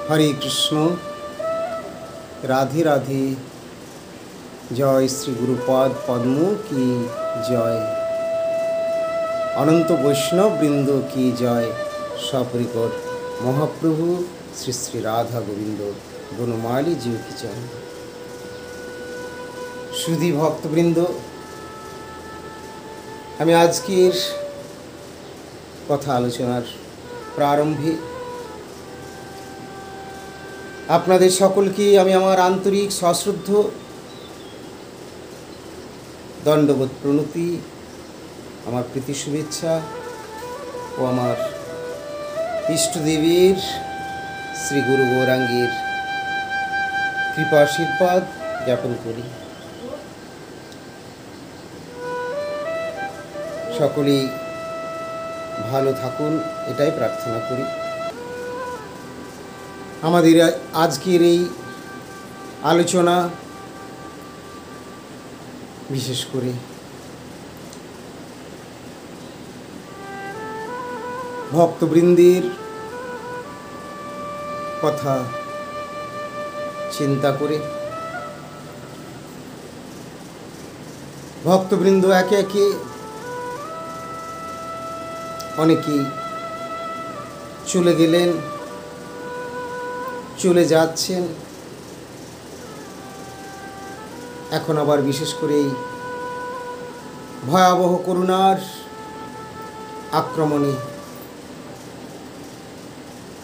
हरे कृष्ण राधे राधे। जय श्री गुरुपाद पद्म की जय। अनंत वैष्णव बृंद की जय। सपरिकर महाप्रभु श्री श्री राधा गोविंद बनमाली जीव की जय। सुधी भक्तबृंद, আমি আজকের কথা আলোচনার প্রারম্ভে আপনাদের সকলকে আমি আমার আন্তরিক সশ্রদ্ধ দণ্ডবোধ প্রণতি, আমার প্রীতি শুভেচ্ছা ও আমার ইষ্টদেবীর শ্রী গুরু গৌরাঙ্গের কৃপা আশীর্বাদ জ্ঞাপন করি। সকলেই ভালো থাকুন এটাই প্রার্থনা করি। আমাদের আজকের এই আলোচনা বিশেষ করে ভক্তবৃন্দের কথা চিন্তা করে ভক্তবৃন্দ একে একে অনেকেই চলে গেলেন, চলে যাচ্ছেন। এখন আবার বিশেষ করে এই ভয়াবহ করোনার আক্রমণে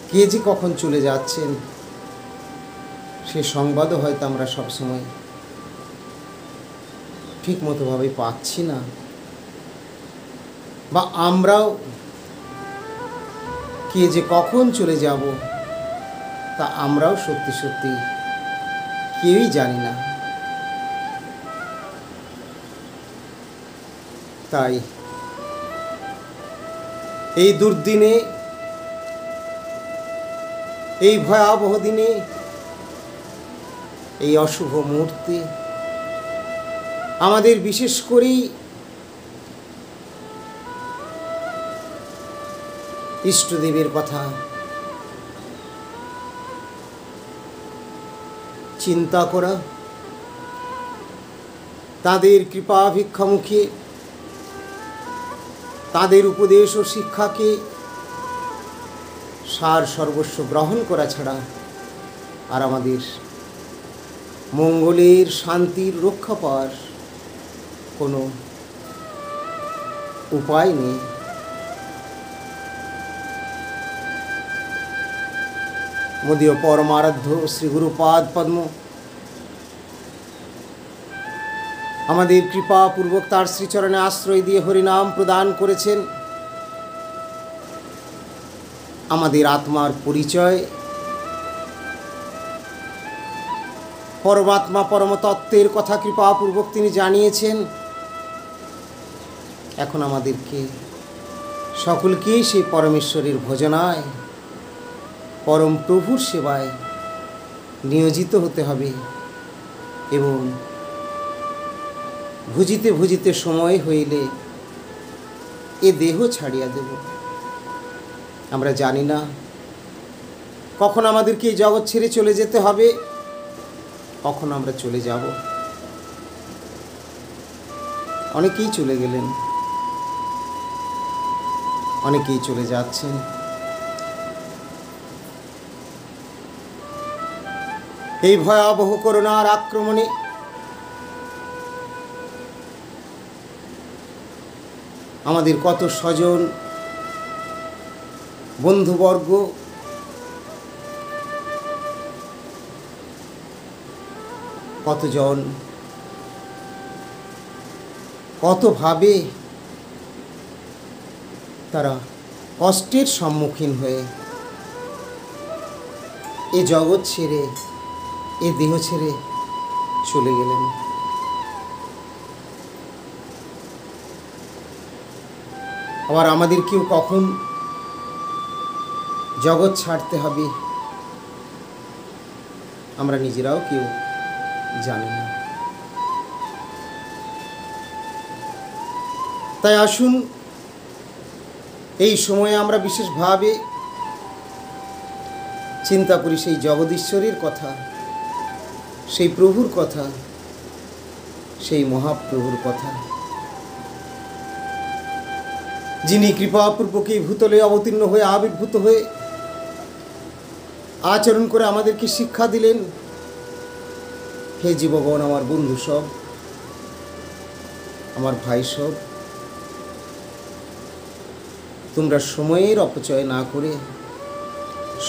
কে যে কখন চলে যাচ্ছেন সে সংবাদও হয়তো আমরা সবসময় ঠিক মতোভাবে পাচ্ছি না, বা আমরাও কে যে কখন চলে যাব তা আমরাও সত্যি সত্যি কেউই জানি না। তাই এই দুর্দিনে, এই ভয়াবহ দিনে, এই অশুভ মুহূর্তে আমাদের বিশেষ করেই ইষ্টদেবের কথা চিন্তা করা, তাদের কৃপা ভিক্ষামুখে তাদের উপদেশ ও শিক্ষাকে সার সর্বস্ব গ্রহণ করা ছাড়া আর আমাদের মঙ্গলের শান্তির রক্ষা পাওয়ার কোনো উপায় নেই। মোদীয় পরমারাধ্য শ্রী গুরুপাদ পদ্ম আমাদের কৃপাপূর্বক তার শ্রীচরণে আশ্রয় দিয়ে হরিনাম প্রদান করেছেন। আমাদের আত্মার পরিচয় পরমাত্মা পরমতত্ত্বের কথা কৃপাপূর্বক তিনি জানিয়েছেন। এখন আমাদেরকে সকলকেই সেই পরমেশ্বরের ভজনায়, পরম প্রভুর সেবায় নিয়োজিত হতে হবে এবং ভুজিতে ভুজিতে সময় হইলে এ দেহ ছাড়িয়া দেব। আমরা জানি না কখন আমাদেরকে এই জগৎ ছেড়ে চলে যেতে হবে, কখন আমরা চলে যাব। অনেকেই চলে গেলেন, অনেকেই চলে যাচ্ছেন। এই ভয়াবহ করোনার আক্রমণে আমাদের কত স্বজন, বন্ধুবর্গ, কতজন কতভাবে তারা কষ্টের সম্মুখীন হয়ে এ জগৎ ছেড়ে, এ দেহ ছেড়ে চলে গেলেন। আবার আমাদেরকেও কখন জগৎ ছাড়তে হবে আমরা নিজেরাও কেউ জানি না। তাই আসুন এই সময়ে আমরা বিশেষভাবে চিন্তা করি সেই জগদীশ্বরের কথা, সেই প্রভুর কথা, সেই মহাপ্রভুর কথা, যিনি কৃপাপূর্বক এই ভূতলে অবতীর্ণ হয়ে আবির্ভূত হয়ে আচরণ করে আমাদেরকে শিক্ষা দিলেন। হে জীবগণ, আমার বন্ধু সব, আমার ভাই সব, তোমরা সময়ের অপচয় না করে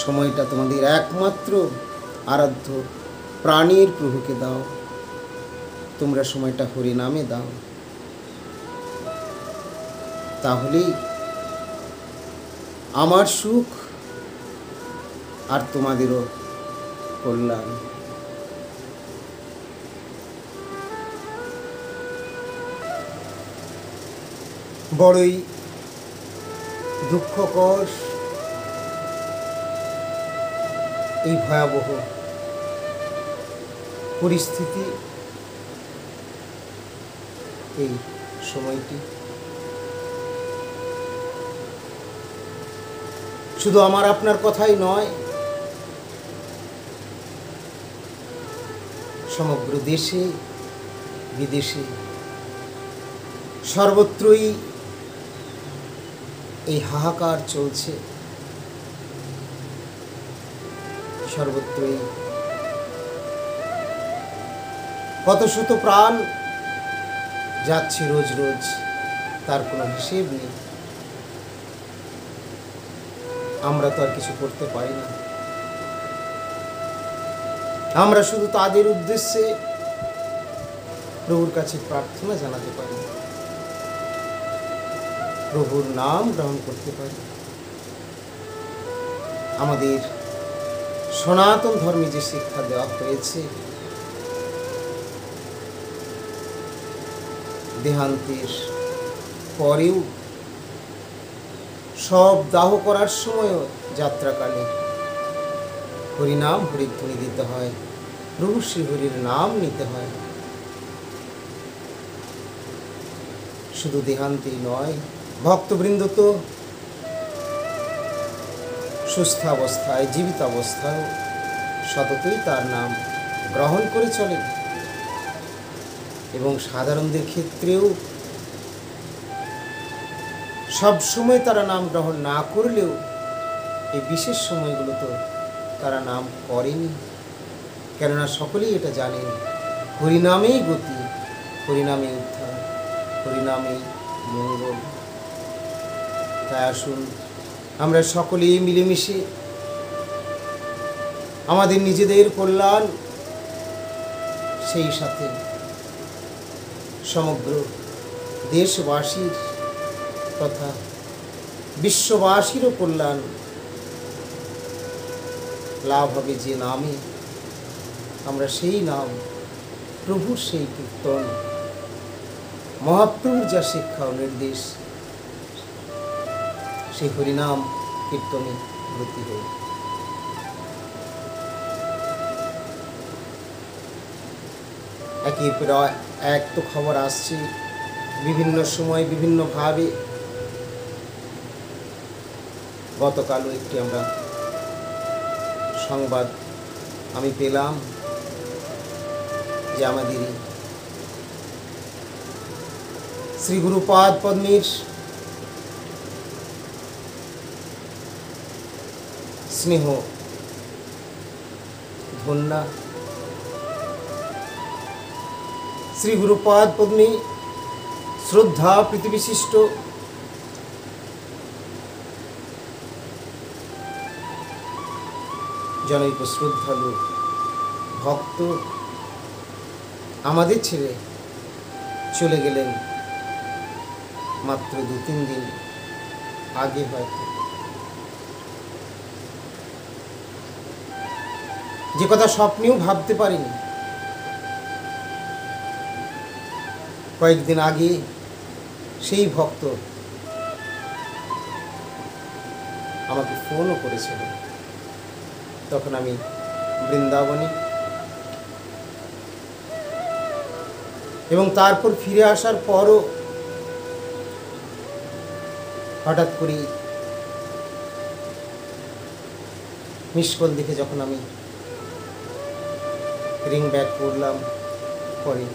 সময়টা তোমাদের একমাত্র আরাধ্য প্রাণীর প্রভুকে দাও। তোমরা সময়টা হরিনামে দাও, তাহলেই আমার সুখ আর তোমাদেরও কল্যাণ। বড়ই দুঃখকর এই ভয়াবহ পরিস্থিতি, এই সময়টি শুধু আমার আপনার কথাই নয়, সমগ্র দেশে বিদেশে সর্বত্রই এই হাহাকার চলছে। সর্বত্রই কত শত প্রাণ যাচ্ছে রোজ রোজ, তার কোনো হিসেব নেই। আমরা তো আর কিছু করতে পারি না। আমরা শুধু তাদের উদ্দেশ্যে প্রভুর কাছে প্রার্থনা জানাতে পারি, প্রভুর নাম গ্রহণ করতে পারি। আমাদের সনাতন ধর্মে যে শিক্ষা দেওয়া হয়েছে, দেহান্তের পরেও সব দাহ করার সময়ও যাত্রাকালে হরিনাম হরিধ্বনি দিতে হয়, প্রভু শ্রীহরির নাম নিতে হয়। শুধু দেহান্তেই নয়, ভক্তবৃন্দ তো সুস্থ অবস্থায়, জীবিত অবস্থায় সততই তার নাম গ্রহণ করে চলে। এবং সাধারণদের ক্ষেত্রেও সব সময় তারা নাম গ্রহণ না করলেও এই বিশেষ সময়গুলো তো তারা নাম করেনি, কেননা সকলেই এটা জানেন হরিনামেই গতি, হরিনামে উদ্ধার, হরিনামেই মঙ্গল। তাই আসুন আমরা সকলেই মিলেমিশে আমাদের নিজেদের কল্যাণ, সেই সাথে সমগ্র দেশবাসীর তথা বিশ্ববাসীরও কল্যাণ লাভ হবে যে নামে। আমরা সেই নাম, প্রভুর সেই কীর্তন, মহাপ্রভুর যা শিক্ষা ও নির্দেশ, সেই হরিনাম কীর্তনে ব্রতী হই। একের পর এক তো খবর আসছে বিভিন্ন সময় বিভিন্নভাবে। গতকালও একটি আমরা সংবাদ আমি পেলাম যে আমাদের শ্রী গুরুপাদ পদ্মীর স্নেহ ধন্যা শ্রী গুরুপাদ পদ্মী শ্রদ্ধা প্রীতিবিশিষ্ট জনৈক শ্রদ্ধালু ভক্ত আমাদের ছেড়ে চলে গেলেন মাত্র 2-3 দিন আগে। হয়তো যে কথা স্বপ্নেও ভাবতে পারিনি, কয়েকদিন আগে সেই ভক্ত আমাকে ফোনও করেছিল। তখন আমি বৃন্দাবনে, এবং তারপর ফিরে আসার পরও হঠাৎ করে মিস কল দেখে যখন আমি রিং ব্যাক করলাম, পরে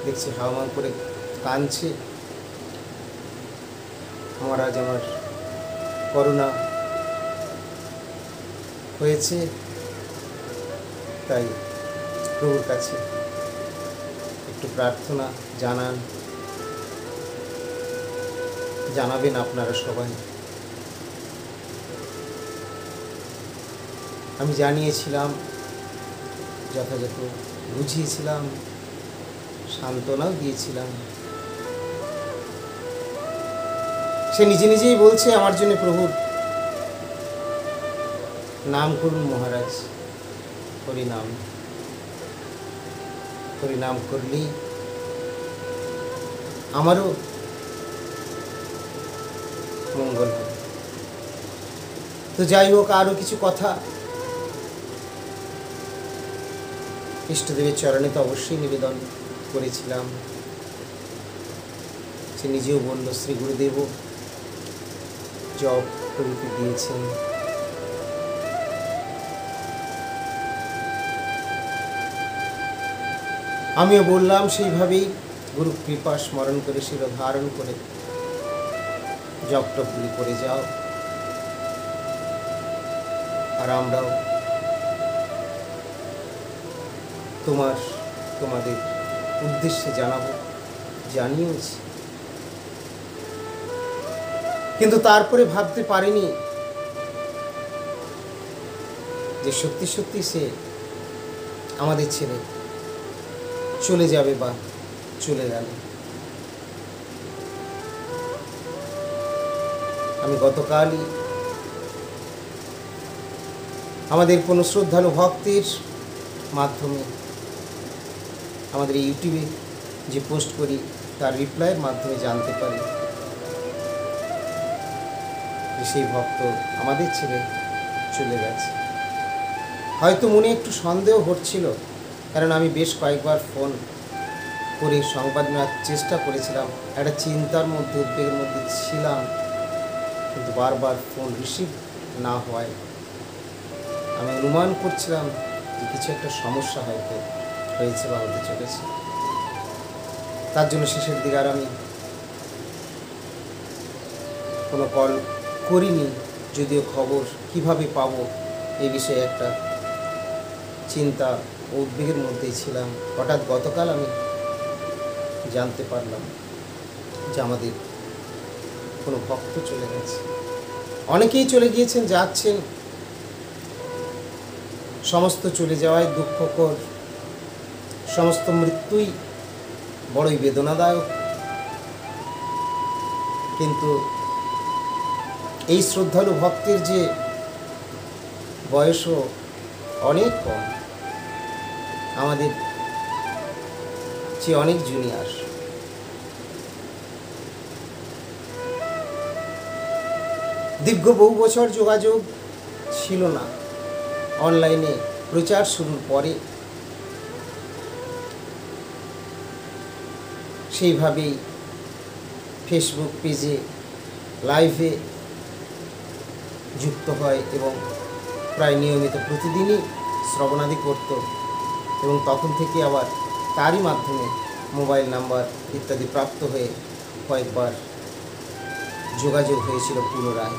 দেখছি হাওয়া করে কাঁদছে। আমার আজ আমার করোনা হয়েছে, তাই প্রভুর কাছে একটু প্রার্থনা জানাবেন আপনারা সবাই। আমি জানিয়েছিলাম, যথাযথ বুঝিয়েছিলাম, সান্ত্বনাও দিয়েছিলাম। সে নিজে নিজেই বলছে আমার জন্য প্রভুর নাম করুন মহারাজ, হরিনাম। হরিনাম করলেই আমারও মঙ্গল হবে। তো যাই হোক, আরও কিছু কথা ইষ্টদেবের চরণে তো অবশ্যই নিবেদন করেছিলাম। সে নিজেও বলল, শ্রী গুরুদেবও জপ প্রভৃতি দিয়েছেন। আমিও বললাম সেইভাবেই গুরু কৃপা স্মরণ করে, শির ধারণ করে জপ টপগুলি করে যাও। আর আমরাও তোমাদের উদ্দেশ্যে জানিয়েছি। কিন্তু তারপরে ভাবতে পারিনি যে সত্যি সত্যি সে আমাদের ছেড়ে চলে যাবে বা চলে গেল। আমি গতকালই আমাদের কোনো শ্রদ্ধালু ভক্তের মাধ্যমে আমাদের ইউটিউবে যে পোস্ট করি তার রিপ্লাইয়ের মাধ্যমে জানতে পারি যে সেই ভক্ত আমাদের ছেড়ে চলে গেছে। হয়তো মনে একটু সন্দেহ হচ্ছিল, কারণ আমি বেশ কয়েকবার ফোন করে সংবাদ নেওয়ার চেষ্টা করেছিলাম। একটা চিন্তার মধ্যে, উদ্বেগের মধ্যে ছিলাম, কিন্তু বারবার ফোন রিসিভ না হওয়ায় আমি অনুমান করছিলাম যে কিছু একটা সমস্যা হয়তো হয়েছে বা হতে চলেছে। তার জন্য শেষের দিকে আর আমি কোনো কল করিনি, যদিও খবর কিভাবে পাবো এই বিষয়ে একটা চিন্তা ও উদ্বেগের মধ্যেই ছিলাম। হঠাৎ গতকাল আমি জানতে পারলাম যে আমাদের কোনো ভক্ত চলে গেছে। অনেকেই চলে গিয়েছেন, যাচ্ছেন। সমস্ত চলে যাওয়ায় দুঃখকর, সমস্ত মৃত্যুই বড়ই বেদনাদায়ক। কিন্তু এই শ্রদ্ধালু ভক্তের যে বয়সও অনেক কম, আমাদের চেয়ে অনেক জুনিয়র। দীর্ঘ বহু বছর যোগাযোগ ছিল না। অনলাইনে প্রচার শুরুর পরে সেইভাবেই ফেসবুক পেজে লাইভে যুক্ত হয় এবং প্রায় নিয়মিত প্রতিদিনই শ্রবণাদি করত, এবং তখন থেকে আবার তারই মাধ্যমে মোবাইল নাম্বার ইত্যাদি প্রাপ্ত হয়ে কয়েকবার যোগাযোগ হয়েছিল পুনরায়।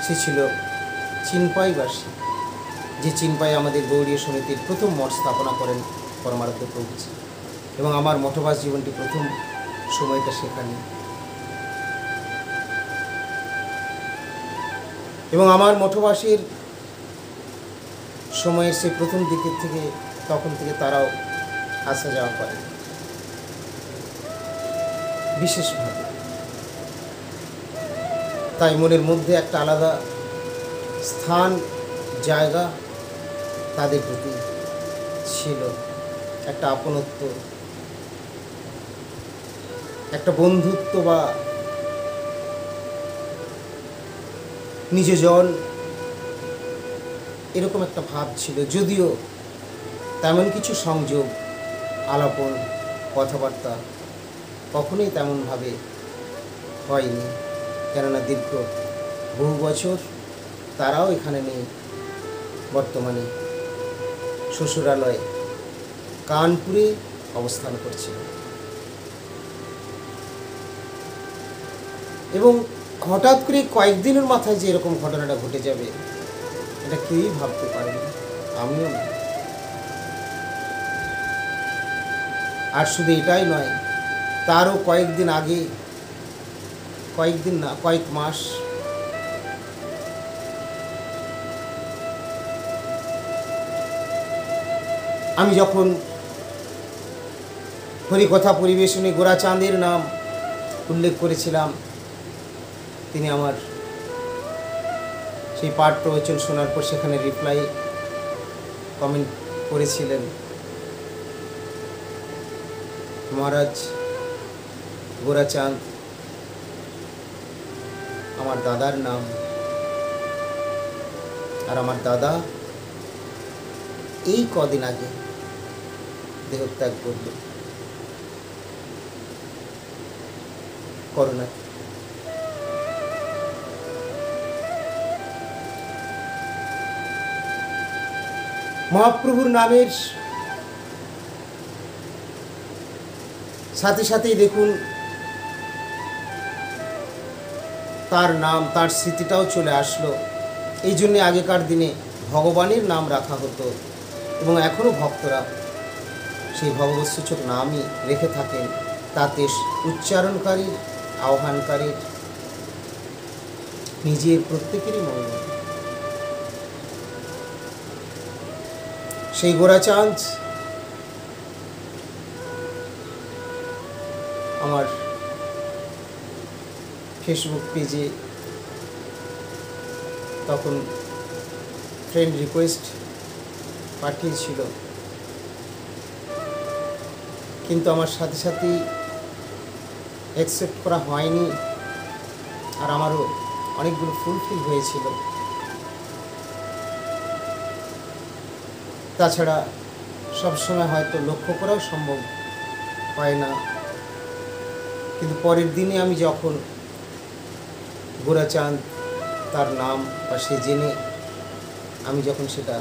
সে ছিল চিনপাইবাসী, যে চিনপাই আমাদের গৌড়ীয় সমিতির প্রথম মঠ স্থাপনা করেন পরমারাধ্য প্রভুজি, এবং আমার মঠবাস জীবনটি প্রথম সময়টা সেখানে। এবং আমার মঠবাসের সময়ের সেই প্রথম দিকের থেকে, তখন থেকে তারাও আসা যাওয়া করে বিশেষভাবে। তাই মনের মধ্যে একটা আলাদা স্থান, জায়গা তাদের প্রতি ছিল, একটা আপনত্ব, একটা বন্ধুত্ব বা নিজজন, এরকম একটা ভাব ছিল। যদিও তেমন কিছু সংযোগ, আলাপন, কথাবার্তা কখনোই তেমনভাবে হয়নি, কেননা দীর্ঘ বহু বছর তারাও এখানে নেই, বর্তমানে শ্বশুরালয়ে কানপুরে অবস্থান করছিল। এবং হঠাৎ করে কয়েকদিনের মাথায় যে এরকম ঘটনাটা ঘটে যাবে এটা কেউই ভাবতে পারেনি, আমিও না। আর শুধু এটাই নয়, তারও কয়েকদিন আগে, কয়েকদিন না কয়েক মাস আমি যখন হরিকথা পরিবেশনে গোরাচাঁদের নাম উল্লেখ করেছিলাম, তিনি আমার সেই পাঠ প্রবচন শোনার পর সেখানে রিপ্লাই কমেন্ট করেছিলেন, মহারাজ গোরাচাঁদ আমার দাদার নাম, আর আমার দাদা এই কদিন আগে দেহত্যাগ করল করোনা। মহাপ্রভুর নামের সাথে সাথেই দেখুন তার নাম, তার স্মৃতিটাও চলে আসলো। এই জন্যে আগেকার দিনে ভগবানের নাম রাখা হতো এবং এখনও ভক্তরা সেই ভগবৎসূচক নামই রেখে থাকেন, তাতে উচ্চারণকারীর, আহ্বানকারীর, নিজের প্রত্যেকেরই মঙ্গল। সেই গোরাচাঁদ আমার ফেসবুক পেজে তখন ফ্রেন্ড রিকোয়েস্ট পাঠিয়েছিল, কিন্তু আমার সাথে সাথেই অ্যাকসেপ্ট করা হয়নি, আর আমারও অনেকগুলো ফুলফিল হয়েছিল। তাছাড়া সবসময় হয়তো লক্ষ্য করাও সম্ভব হয় না, কিন্তু পরের দিনে আমি যখন গোরাচাঁদ তার নাম বা সে জেনে আমি যখন সেটা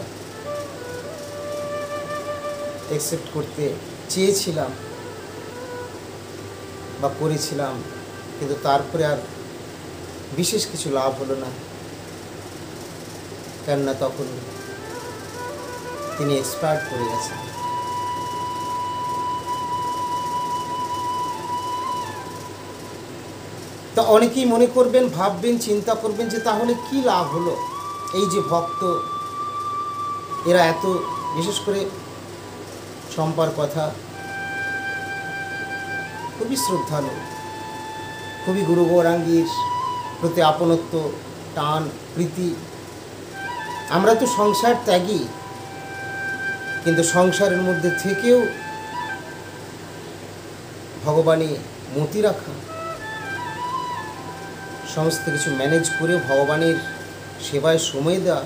অ্যাকসেপ্ট করতে চেয়েছিলাম বা করেছিলাম, কিন্তু তারপরে আর বিশেষ কিছু লাভ হলো না, কেননা তখন তিনি এক্সপায়ার্ড করে গেছেন। তা অনেকেই মনে করবেন, ভাববেন, চিন্তা করবেন যে তাহলে কি লাভ হলো, এই যে ভক্ত এরা এত, বিশেষ করে চম্পার কথা খুবই শ্রদ্ধালু, খুবই গুরু গৌরাঙ্গীর প্রতি আপনত্ব, টান, প্রীতি। আমরা তো সংসার ত্যাগী, কিন্তু সংসারের মধ্যে থেকেও ভগবানে মতি রাখা, সমস্ত কিছু ম্যানেজ করে ভগবানের সেবায় সময় দেওয়া,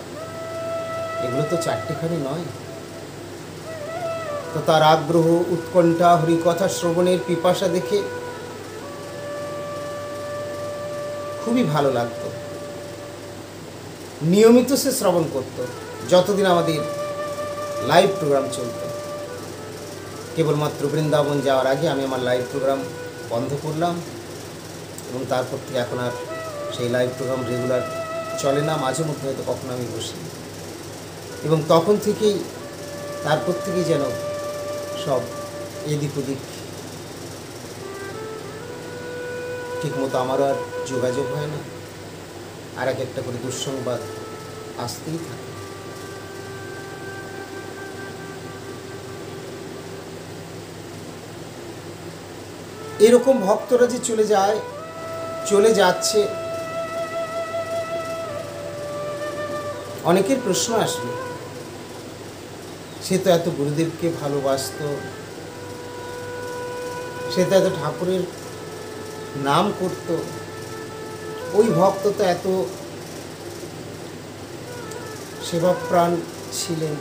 এগুলো তো চারটিখানি নয়। তো তার আগ্রহ, উৎকণ্ঠা, হরিকথা শ্রবণের পিপাসা দেখে খুবই ভালো লাগতো। নিয়মিত সে শ্রবণ করত যতদিন আমাদের লাইভ প্রোগ্রাম চলত। কেবলমাত্র বৃন্দাবন যাওয়ার আগে আমি আমার লাইভ প্রোগ্রাম বন্ধ করলাম এবং তারপর থেকে এখন আর সেই লাইভ প্রোগ্রাম রেগুলার চলে না, মাঝে মধ্যে হয়তো কখনো আমি বসি। এবং তখন থেকেই, তারপর থেকেই যেন সব এদিক ওদিক ঠিকমতো আমারও আর যোগাযোগ হয় না, আর এক একটা করে দুঃসংবাদ আসতেই থাকে। এরকম ভক্তরা যে চলে যাচ্ছে, অনেকের প্রশ্ন আসবে, সে তো এত গুরুদেবকে ভালোবাসত, সে তো এত ঠাকুরের নাম করত, ওই ভক্ত তো এত সেবাপ্রাণ ছিলেন,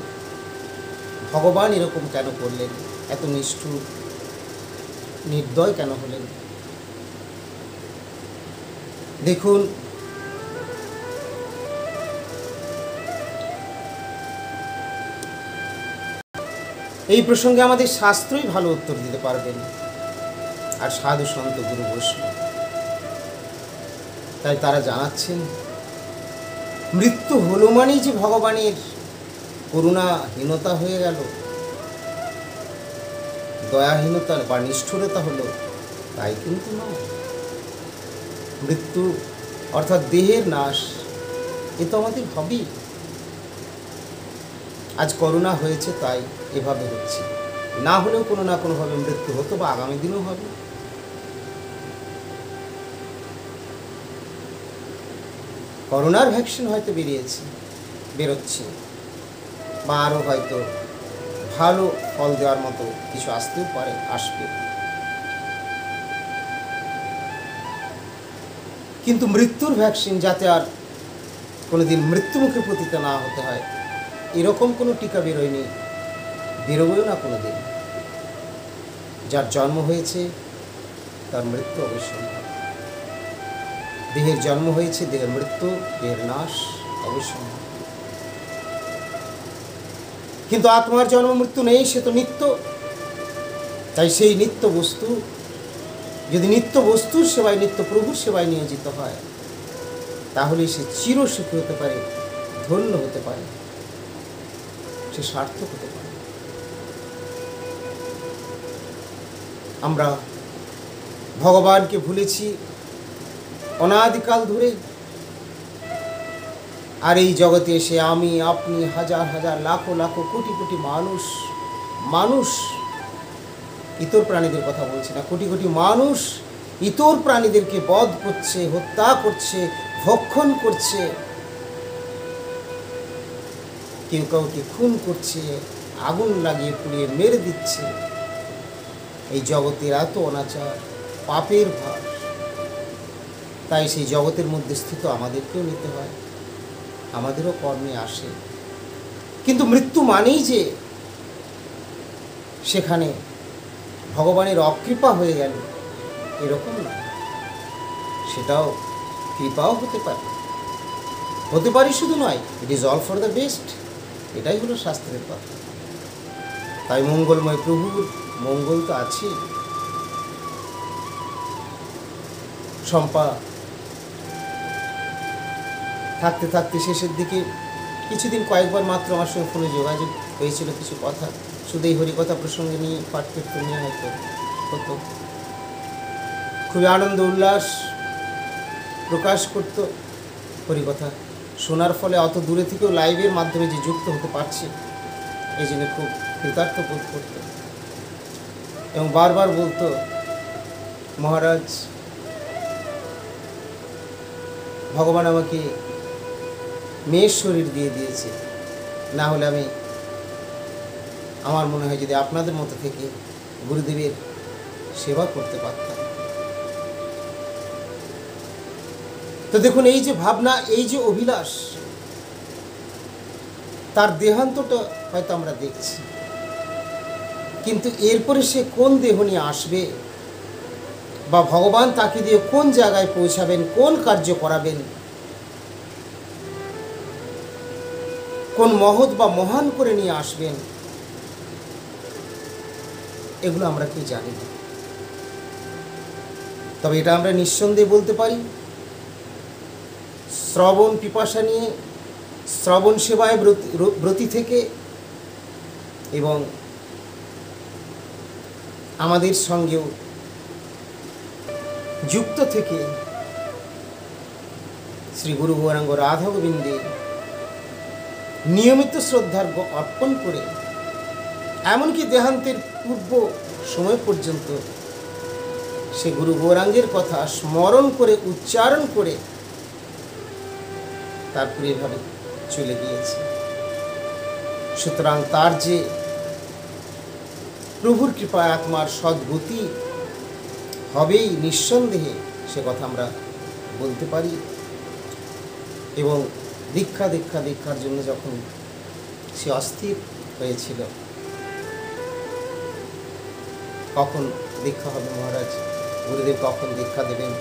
ভগবান এরকম কেন করলেন, এত নিষ্ঠুর, নির্দয় কেন হলেন? দেখুন, এই প্রসঙ্গে আমাদের শাস্ত্রই ভালো উত্তর দিতে পারবেন, আর সাধু সন্ত গুরু বৈষ্ণব। তাই তারা জানাচ্ছেন, মৃত্যু হলো মানেই যে ভগবানের করুণাহীনতা হয়ে গেল, দয়াহীনতা বা নিষ্ঠুরতা হলো, তাই কিন্তু নয়। মৃত্যু অর্থাৎ দেহের নাশ, এ তো আমাদের হবেই। আজ করোনা হয়েছে তাই এভাবে হচ্ছে, না হলেও কোনো না কোনোভাবে মৃত্যু হতো, বা আগামী দিনেও হবে। করোনার ভ্যাকসিন হয়তো বেরোচ্ছে, বা আরও হয়তো ভালো ফল দেওয়ার মতো কিছু আসতেও পারে, আসবে। কিন্তু মৃত্যুর ভ্যাকসিন যাতে আর কোনোদিন মৃত্যুমুখে পতিত না হতে হয়, এরকম কোনো টিকা বেরোয়নি, বেরোবেও না কোনো দিন। যার জন্ম হয়েছে তার মৃত্যু অবশ্যই। দেহের জন্ম হয়েছে, দেহের মৃত্যু, দেহের নাশ অবশ্যই। কিন্তু আত্মার জন্ম মৃত্যু নেই, সে তো নিত্য। তাই সেই নিত্য বস্তু যদি নিত্য বস্তুর সেবায়, নিত্য প্রভুর সেবায় নিয়োজিত হয়, তাহলে সে চিরসুখী হতে পারে, ধন্য হতে পারে, সে সার্থক হতে পারে। আমরা ভগবানকে ভুলেছি অনাদিকাল ধরে, আর এই জগতে এসে আমি, আপনি, হাজার হাজার, লাখো লাখো, কোটি কোটি মানুষ, ইতর প্রাণীদের কথা বলছি না, কোটি কোটি মানুষ ইতর প্রাণীদেরকে বধ করছে, হত্যা করছে, ভক্ষণ করছে, কেউ কাউকে খুন করছে, আগুন লাগিয়ে পুড়িয়ে মেরে দিচ্ছে। এই জগতের এত অনাচার, পাপের ভার, তাই সেই জগতের মধ্যে স্থিত আমাদেরকেও নিতে হয়, আমাদেরও কর্মে আসে। কিন্তু মৃত্যু মানেই যে সেখানে ভগবানের অকৃপা হয়ে গেল, এরকম না। সেটাও কৃপাও হতে পারে, শুধু নয়, it is all for the best. এটাই হলো শাস্ত্রের কথা। তাই মঙ্গলময় প্রভুর মঙ্গল তো আছে। শম্পা থাকতে থাকতে শেষের দিকে কিছুদিন কয়েকবার মাত্র আমার সঙ্গে ফোনে যোগাযোগ হয়েছিল, কিছু কথা, শুধু এই হরিকথা প্রসঙ্গে নিয়ে, পাঠ কীর্তন নিয়ে হয়তো হতো। খুবই আনন্দ উল্লাস প্রকাশ করত হরিকথা শোনার ফলে। অত দূরে থেকেও লাইভের মাধ্যমে যে যুক্ত হতে পারছে, এই জন্য খুব কৃতার্থ বোধ করত, এবং বারবার বলতো, মহারাজ, ভগবান আমাকে মেয়ের শরীর দিয়ে দিয়েছে, না হলে আমি, আমার মনে হয় যদি আপনাদের মতো থেকে গুরুদেবের সেবা করতে পারতাম। তো দেখুন, এই যে ভাবনা, এই যে অভিলাষ, তার দেহান্তটা হয়তো আমরা দেখছি, কিন্তু এরপরে সে কোন দেহ নিয়ে আসবে, বা ভগবান তাকে দিয়ে কোন জায়গায় পৌঁছাবেন, কোন কার্য করাবেন, কোন মহৎ বা মহান করে নিয়ে আসবেন, এগুলো আমরা কি জানি না। তবে এটা আমরা নিঃসন্দেহে বলতে পারি, শ্রবণ পিপাসা নিয়ে, শ্রবণ সেবায় ব্রতী থেকে, এবং আমাদের সঙ্গেও যুক্ত থেকে শ্রী গুরু গৌরাঙ্গ রাধা গোবিন্দে নিয়মিত শ্রদ্ধার অর্পণ করে, এমনকি দেহান্তের পূর্ব সময় পর্যন্ত সে গুরু গৌরাঙ্গের কথা স্মরণ করে, উচ্চারণ করে তারপরে এভাবে চলে গিয়েছে। সুতরাং তার যে প্রভুর কৃপায় আত্মার সদ্গতি হবেই নিঃসন্দেহে, সে কথা আমরা বলতে পারি। এবং দীক্ষার জন্য যখন সে অস্থির হয়েছিল, কখন দীক্ষা হবে মহারাজ, গুরুদেব কখন দীক্ষা দেবেন,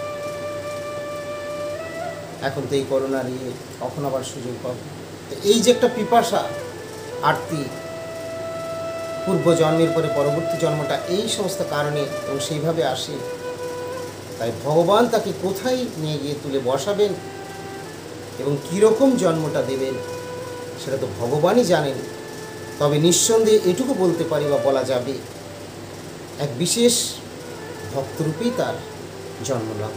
এখন তো এই করোনার কখন আবার সুযোগ পাবো। এই যে একটা পিপাসা, আরতি, পূর্ব জন্মের পরে পরবর্তী জন্মটা এই সমস্ত কারণে এবং সেইভাবে আসে। তাই ভগবান তাকে কোথায় নিয়ে গিয়ে তুলে বসাবেন এবং কীরকম জন্মটা দেবেন সেটা তো ভগবানই জানেন। তবে নিঃসন্দেহে এটুকু বলতে পারি বা বলা যাবে, এক বিশেষ ভক্তরূপেই তার জন্মলাভ।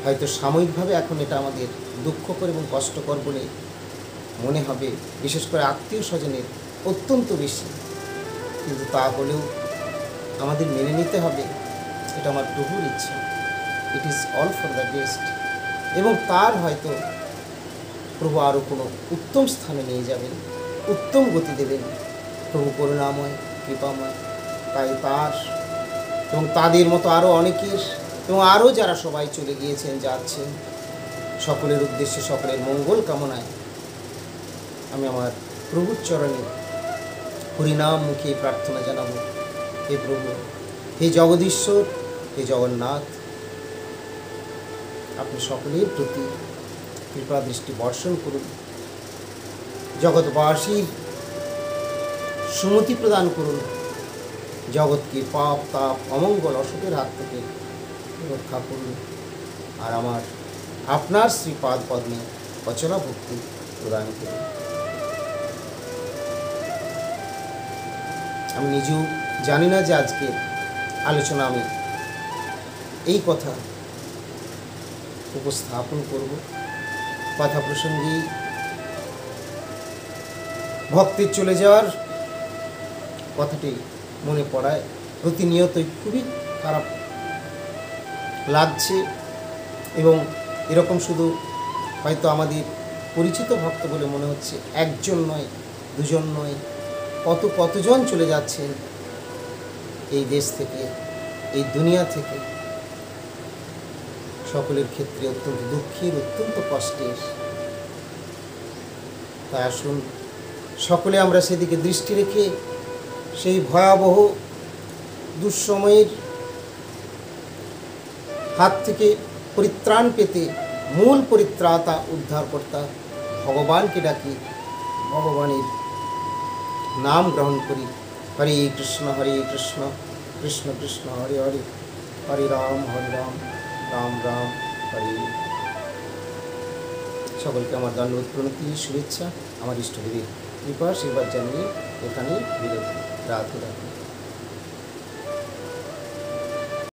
হয়তো সাময়িকভাবে এখন এটা আমাদের দুঃখকর এবং কষ্টকর বলে মনে হবে, বিশেষ করে আত্মীয় স্বজনের অত্যন্ত বেশি, কিন্তু তা হলেও আমাদের মেনে নিতে হবে এটা আমার প্রভুর ইচ্ছা। It is all for the best. এবং তার হয়তো প্রভু আরও কোনো উত্তম স্থানে নিয়ে যাবেন, উত্তম গতি দেবেন। প্রভু করুণাময়, কৃপাময়। তাই তার এবং তাদের মতো আরও অনেকের এবং আরও যারা সবাই চলে গিয়েছেন, যাচ্ছেন, সকলের উদ্দেশ্যে, সকলের মঙ্গল কামনায় আমি আমার প্রভুর চরণে হরিনাম মুখে প্রার্থনা জানাবো, হে প্রভু, হে জগদীশ্বর, হে জগন্নাথ, আপনি সকলের প্রতি কৃপা দৃষ্টি বর্ষণ করুন, জগৎবাসীর সুমতি প্রদান করুন, জগৎকে পাপ, তাপ, অমঙ্গল, অসুখের হাত থেকে রক্ষা করুন, আর আমার আপনার শ্রীপাদ পদ্মে অচলা ভক্তি প্রদান করুন। আমি নিজেও জানি না যে আজকে আলোচনা আমি এই কথা উপস্থাপন করব। কথা প্রসঙ্গে ভক্তের চলে যাওয়ার কথাটি মনে পড়ায় প্রতিনিয়তই খুবই খারাপ লাগছে। এবং এরকম শুধু হয়তো আমাদের পরিচিত ভক্ত বলে মনে হচ্ছে, একজন নয়, দুজন নয়, কতজন চলে যাচ্ছেন এই দেশ থেকে, এই দুনিয়া থেকে। সকলের ক্ষেত্রে অত্যন্ত দুঃখের, অত্যন্ত কষ্টের। তাই আসুন সকলে আমরা সেদিকে দৃষ্টি রেখে সেই ভয়াবহ দুঃসময়ের হাত থেকে পরিত্রাণ পেতে মূল পরিত্রাতা, উদ্ধারকর্তা ভগবানকে ডাকি, ভগবানের নাম গ্রহণ করি। হরে কৃষ্ণ, কৃষ্ণ কৃষ্ণ হরে হরে, হরে রাম, রাম রাম হরে। সকলকে আমার ধন্যবাদ, প্রণতি, শুভেচ্ছা, আমার ইষ্টদেবের কৃপা আশীর্বাদ জানিয়ে এখানেই বিরতি। রাধে রাধে।